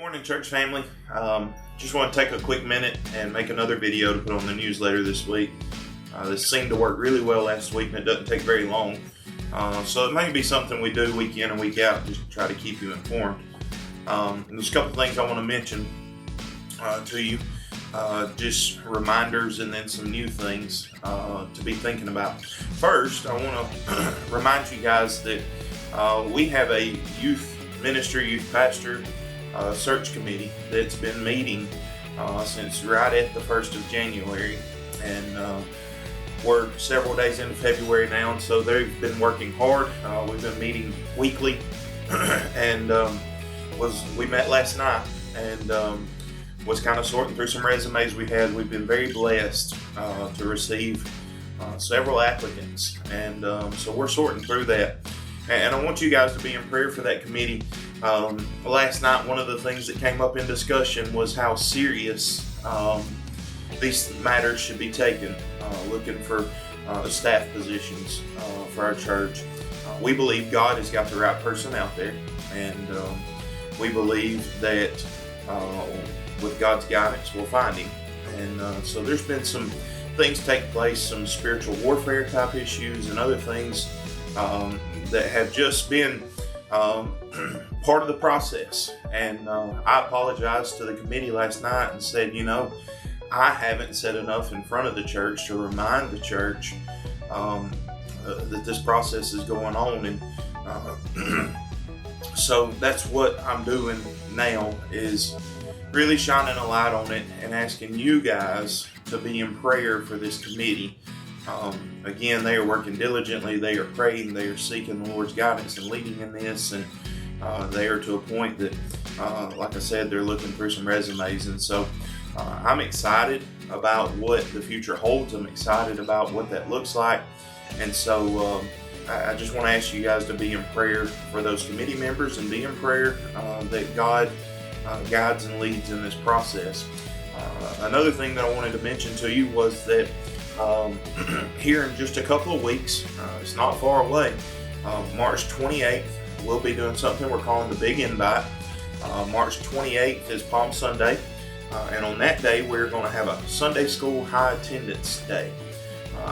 Morning, church family. Just want to take a quick minute and make another video to put on the newsletter this week. This seemed to work really well last week, and it doesn't take very long. So it may be something we do week in and week out just to try to keep you informed. And there's a couple things I want to mention to you. Just reminders and then some new things to be thinking about. First, I want to remind you guys that we have a youth pastor search committee that's been meeting since right at the 1st of January, and we're several days into February now, and so they've been working hard. We've been meeting weekly, and we met last night and was kind of sorting through some resumes we had. We've been very blessed to receive several applicants, and so we're sorting through that. And I want you guys to be in prayer for that committee. Last night, one of the things that came up in discussion was how serious these matters should be taken, looking for staff positions for our church. We believe God has got the right person out there, and we believe that with God's guidance, we'll find him. And so there's been some things take place, some spiritual warfare type issues and other things that have just been part of the process. And I apologized to the committee last night and said, I haven't said enough in front of the church to remind the church that this process is going on. And so that's what I'm doing now, is really shining a light on it and asking you guys to be in prayer for this committee. Again, they are working diligently, they are praying, they are seeking the Lord's guidance and leading in this, and they are to a point that, like I said, they're looking through some resumes. And so I'm excited about what the future holds. I'm excited about what that looks like. And so I just want to ask you guys to be in prayer for those committee members, and be in prayer that God guides and leads in this process. Another thing that I wanted to mention to you was that here in just a couple of weeks, it's not far away, March 28th, we'll be doing something we're calling the Big Invite. March 28th is Palm Sunday, and on that day we're going to have a Sunday School High Attendance Day.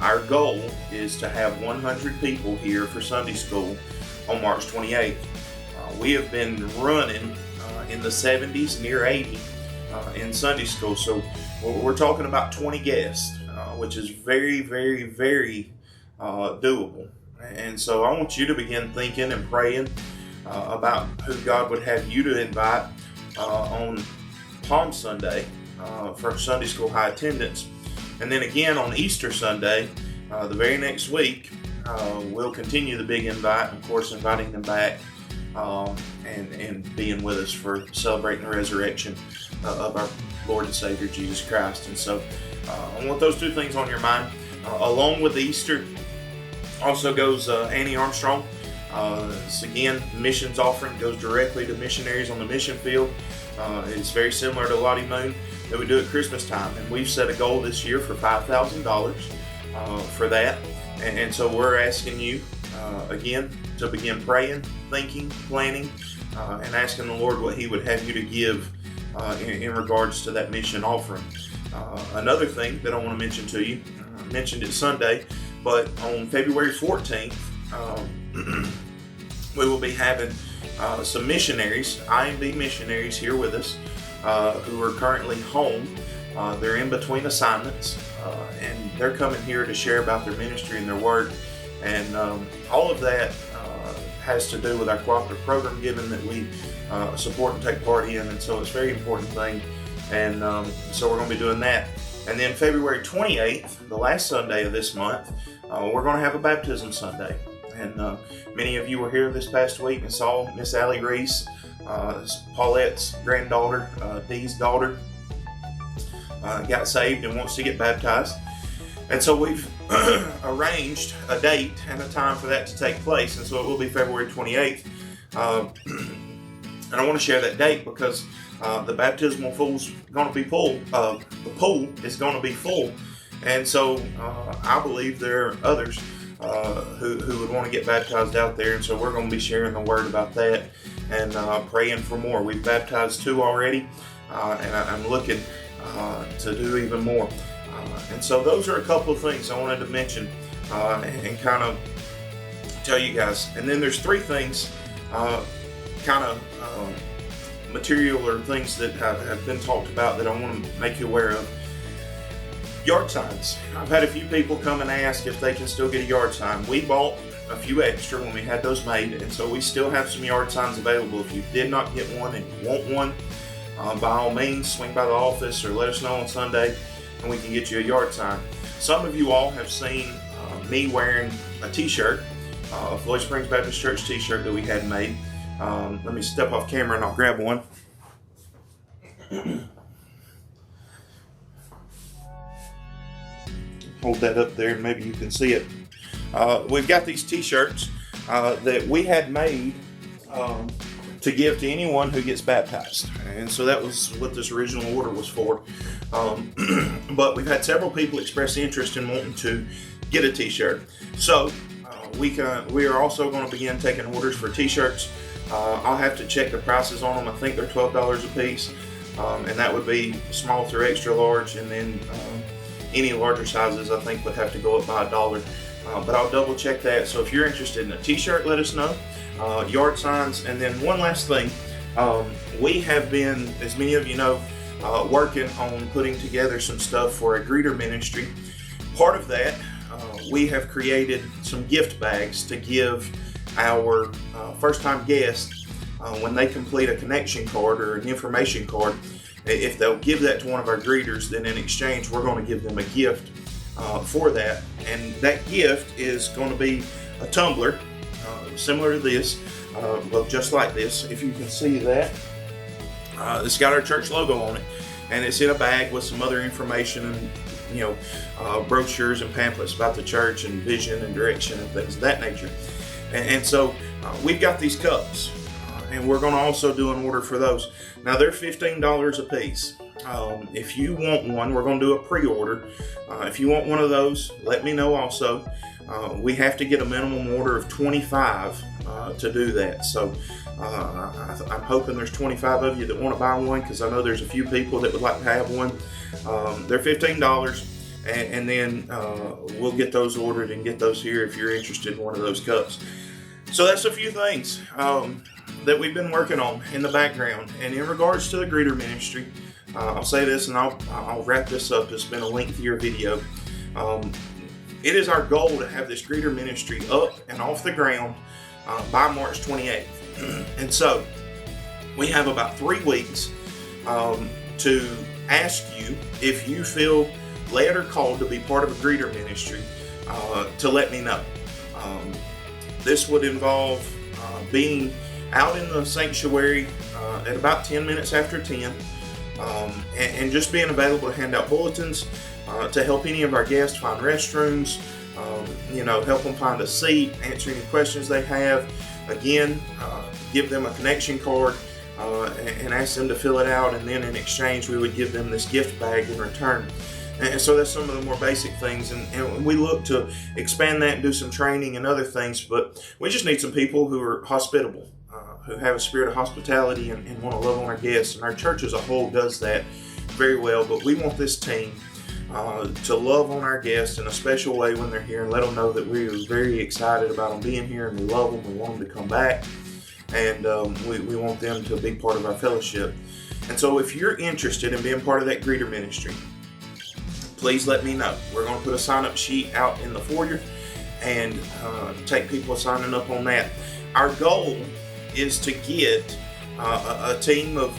Our goal is to have 100 people here for Sunday School on March 28th. We have been running in the 70s, near 80 in Sunday School, so we're talking about 20 guests, which is very, very, very doable. And so I want you to begin thinking and praying about who God would have you to invite on Palm Sunday for Sunday School High Attendance. And then again on Easter Sunday, the very next week, we'll continue the Big Invite, of course, inviting them back and being with us for celebrating the resurrection of our Lord and Savior Jesus Christ. And so I want those two things on your mind. Along with Easter also goes Annie Armstrong. It's again, missions offering goes directly to missionaries on the mission field. It's very similar to Lottie Moon that we do at Christmas time, and we've set a goal this year for $5,000 for that. And so we're asking you again to begin praying, thinking, planning, and asking the Lord what He would have you to give in regards to that mission offering. Another thing that I want to mention to you, I mentioned it Sunday, but on February 14th, we will be having some missionaries, IMB missionaries, here with us who are currently home. They're in between assignments, and they're coming here to share about their ministry and their work. And all of that has to do with our cooperative program giving that we support and take part in. And so it's a very important thing. And so we're going to be doing that. And then February 28th, the last Sunday of this month, we're going to have a baptism Sunday. And many of you were here this past week and saw Miss Allie Reese, Paulette's granddaughter, Dee's daughter, got saved and wants to get baptized. And so we've arranged a date and a time for that to take place. And so it will be February 28th. And I want to share that date because the baptismal pool's going to be full. The pool is going to be full. And so I believe there are others who would want to get baptized out there. And so we're going to be sharing the word about that. and praying for more. We've baptized 2 already, and I'm looking to do even more. And so those are a couple of things I wanted to mention and kind of tell you guys. And then there's 3 things, material or things that have been talked about that I want to make you aware of. Yard signs. I've had a few people come and ask if they can still get a yard sign. We bought a few extra when we had those made, and so we still have some yard signs available. If you did not get one and you want one, by all means, swing by the office or let us know on Sunday and we can get you a yard sign. Some of you all have seen me wearing a t-shirt, a Floyd Springs Baptist Church t-shirt that we had made. Let me step off camera and I'll grab one. Hold that up there and maybe you can see it. We've got these t-shirts that we had made to give to anyone who gets baptized, and so that was what this original order was for. But we've had several people express interest in wanting to get a t-shirt, so we are also going to begin taking orders for t-shirts. I'll have to check the prices on them. I think they're $12 a piece, and that would be small through extra large, and then any larger sizes I think would have to go up by $1. But I'll double check that. So if you're interested in a t-shirt, let us know. Yard signs. And then one last thing, we have been, as many of you know, working on putting together some stuff for a greeter ministry. Part of that, we have created some gift bags to give our first-time guests when they complete a connection card or an information card. If they'll give that to one of our greeters, then in exchange we're going to give them a gift for that. And that gift is going to be a tumbler similar to this, well, just like this. If you can see that, it's got our church logo on it, and it's in a bag with some other information and brochures and pamphlets about the church and vision and direction and things of that nature. And so we've got these cups, and we're going to also do an order for those. Now they're $15 a piece. If you want one, we're going to do a pre-order. If you want one of those, let me know also. We have to get a minimum order of 25 to do that. So I'm hoping there's 25 of you that want to buy one, because I know there's a few people that would like to have one. They're $15, and then we'll get those ordered and get those here if you're interested in one of those cups. So that's a few things that we've been working on in the background. And in regards to the greeter ministry, I'll say this and I'll wrap this up. It's been a lengthier video. It is our goal to have this greeter ministry up and off the ground by March 28th. And so we have about 3 weeks to ask you if you feel led or called to be part of a greeter ministry, to let me know. This would involve being out in the sanctuary at about 10 minutes after 10, and just being available to hand out bulletins, to help any of our guests find restrooms, help them find a seat, answer any questions they have. Again, give them a connection card and ask them to fill it out, and then in exchange we would give them this gift bag in return. And so that's some of the more basic things, and we look to expand that and do some training and other things, but we just need some people who are hospitable, who have a spirit of hospitality and want to love on our guests. And our church as a whole does that very well, but we want this team to love on our guests in a special way when they're here, and let them know that we are very excited about them being here, and we love them, we want them to come back, and we want them to be part of our fellowship. And so if you're interested in being part of that greeter ministry, please let me know. We're going to put a sign-up sheet out in the foyer and take people signing up on that. Our goal is to get a team of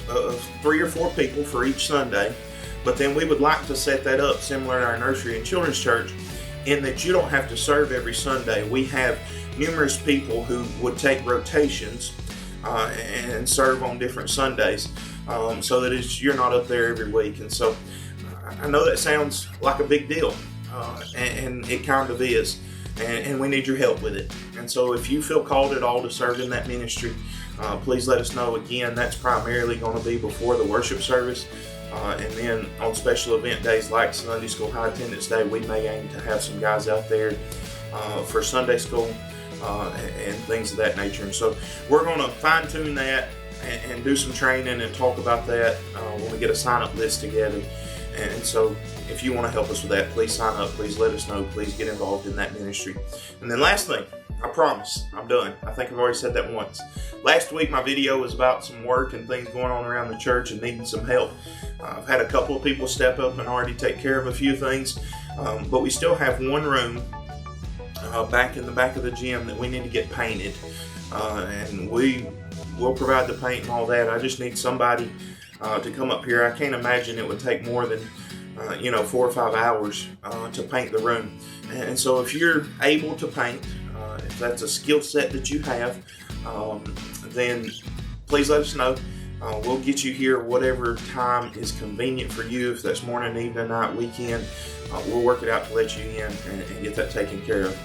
3 or 4 people for each Sunday, but then we would like to set that up similar to our nursery and children's church, in that you don't have to serve every Sunday. We have numerous people who would take rotations and serve on different Sundays, so that you're not up there every week. And so I know that sounds like a big deal, and it kind of is, and we need your help with it. And so if you feel called at all to serve in that ministry, please let us know. Again, that's primarily going to be before the worship service, and then on special event days like Sunday School High Attendance Day, we may aim to have some guys out there for Sunday School, and things of that nature. And so we're going to fine tune that and do some training and talk about that when we get a sign up list together. And so if you want to help us with that, please sign up, please let us know, please get involved in that ministry. And then last thing, I promise, I'm done. I think I've already said that once. Last week my video was about some work and things going on around the church and needing some help. I've had a couple of people step up and already take care of a few things, but we still have one room back in the back of the gym that we need to get painted, and we will provide the paint and all that. I just need somebody to come up here. I can't imagine it would take more than 4 or 5 hours to paint the room. And so if you're able to paint, if that's a skill set that you have, then please let us know. We'll get you here whatever time is convenient for you. If that's morning, evening, night, weekend, we'll work it out to let you in and get that taken care of.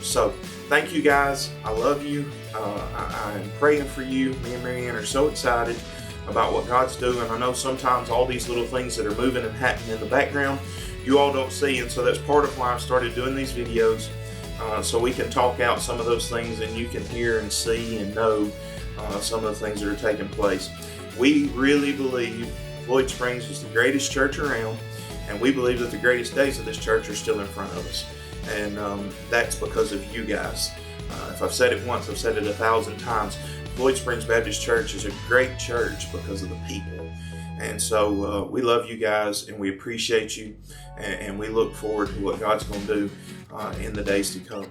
So thank you guys. I love you. I'm praying for you. Me and Marianne are so excited about what God's doing. I know sometimes all these little things that are moving and happening in the background, you all don't see, and so that's part of why I've started doing these videos, so we can talk out some of those things and you can hear and see and know some of the things that are taking place. We really believe Floyd Springs is the greatest church around, and we believe that the greatest days of this church are still in front of us, and that's because of you guys. If I've said it once, I've said it 1,000 times. Floyd Springs Baptist Church is a great church because of the people. And so we love you guys and we appreciate you, and we look forward to what God's going to do in the days to come.